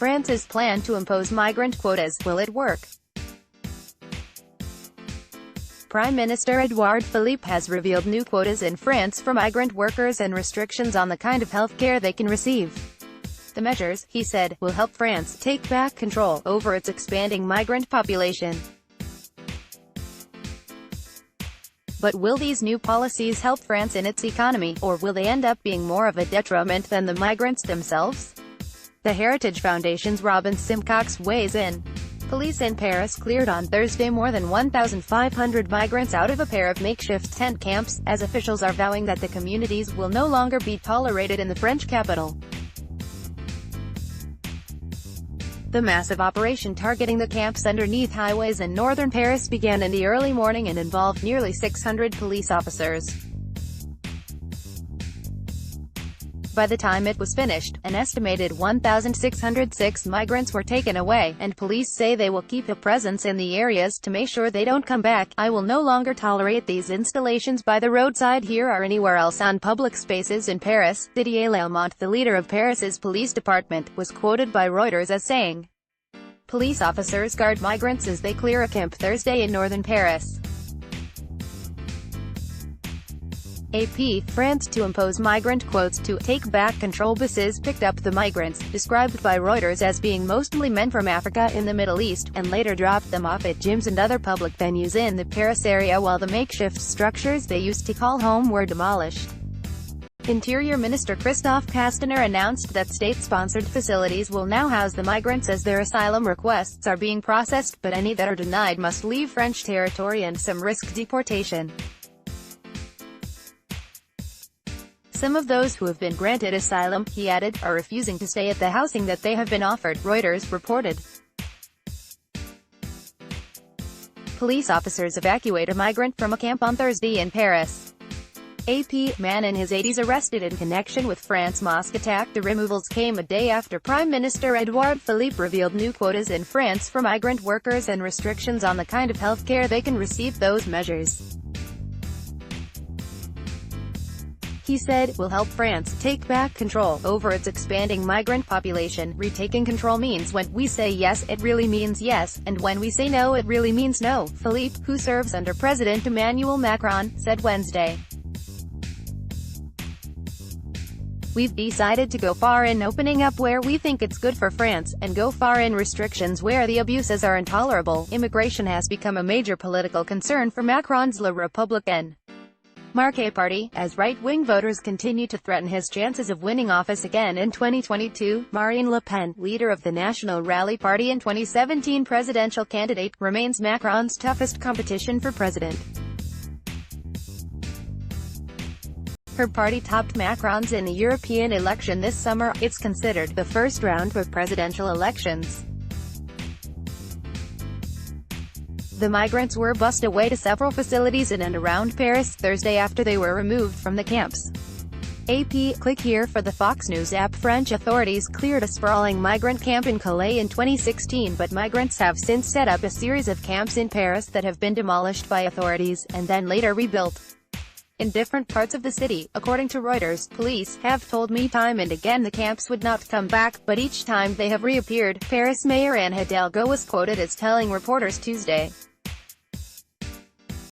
France's plan to impose migrant quotas. Will it work? Prime Minister Edouard Philippe has revealed new quotas in France for migrant workers and restrictions on the kind of health care they can receive. The measures, he said, will help France take back control over its expanding migrant population. But will these new policies help France in its economy, or will they end up being more of a detriment than the migrants themselves? The Heritage Foundation's Robin Simcox weighs in. Police in Paris cleared on Thursday more than 1,500 migrants out of a pair of makeshift tent camps, as officials are vowing that the communities will no longer be tolerated in the French capital. The massive operation targeting the camps underneath highways in northern Paris began in the early morning and involved nearly 600 police officers. By the time it was finished, an estimated 1,606 migrants were taken away, and police say they will keep a presence in the areas to make sure they don't come back. "I will no longer tolerate these installations by the roadside here or anywhere else on public spaces in Paris," Didier Lallement, the leader of Paris's police department, was quoted by Reuters as saying. Police officers guard migrants as they clear a camp Thursday in northern Paris. AP, France to impose migrant quotas to take back control. Buses picked up the migrants, described by Reuters as being mostly men from Africa in the Middle East, and later dropped them off at gyms and other public venues in the Paris area while the makeshift structures they used to call home were demolished. Interior Minister Christophe Castaner announced that state-sponsored facilities will now house the migrants as their asylum requests are being processed, but any that are denied must leave French territory and some risk deportation. Some of those who have been granted asylum, he added, are refusing to stay at the housing that they have been offered, Reuters reported. Police officers evacuate a migrant from a camp on Thursday in Paris. AP, man in his 80s arrested in connection with France's mosque attack. The removals came a day after Prime Minister Edouard Philippe revealed new quotas in France for migrant workers and restrictions on the kind of health care they can receive. Those measures, he said, will help France take back control over its expanding migrant population. Retaking control means when we say yes, it really means yes, and when we say no, it really means no, Philippe, who serves under President Emmanuel Macron, said Wednesday. We've decided to go far in opening up where we think it's good for France, and go far in restrictions where the abuses are intolerable. Immigration has become a major political concern for Macron's Le Républicain Marqué party, as right-wing voters continue to threaten his chances of winning office again in 2022. Marine Le Pen, leader of the National Rally Party and 2017 presidential candidate, remains Macron's toughest competition for president. Her party topped Macron's in the European election this summer. It's considered the first round of presidential elections. The migrants were bused away to several facilities in and around Paris Thursday after they were removed from the camps. AP, click here for the Fox News app. French authorities cleared a sprawling migrant camp in Calais in 2016, but migrants have since set up a series of camps in Paris that have been demolished by authorities, and then later rebuilt in different parts of the city. According to Reuters, police have told me time and again the camps would not come back, but each time they have reappeared. Paris Mayor Anne Hidalgo was quoted as telling reporters Tuesday.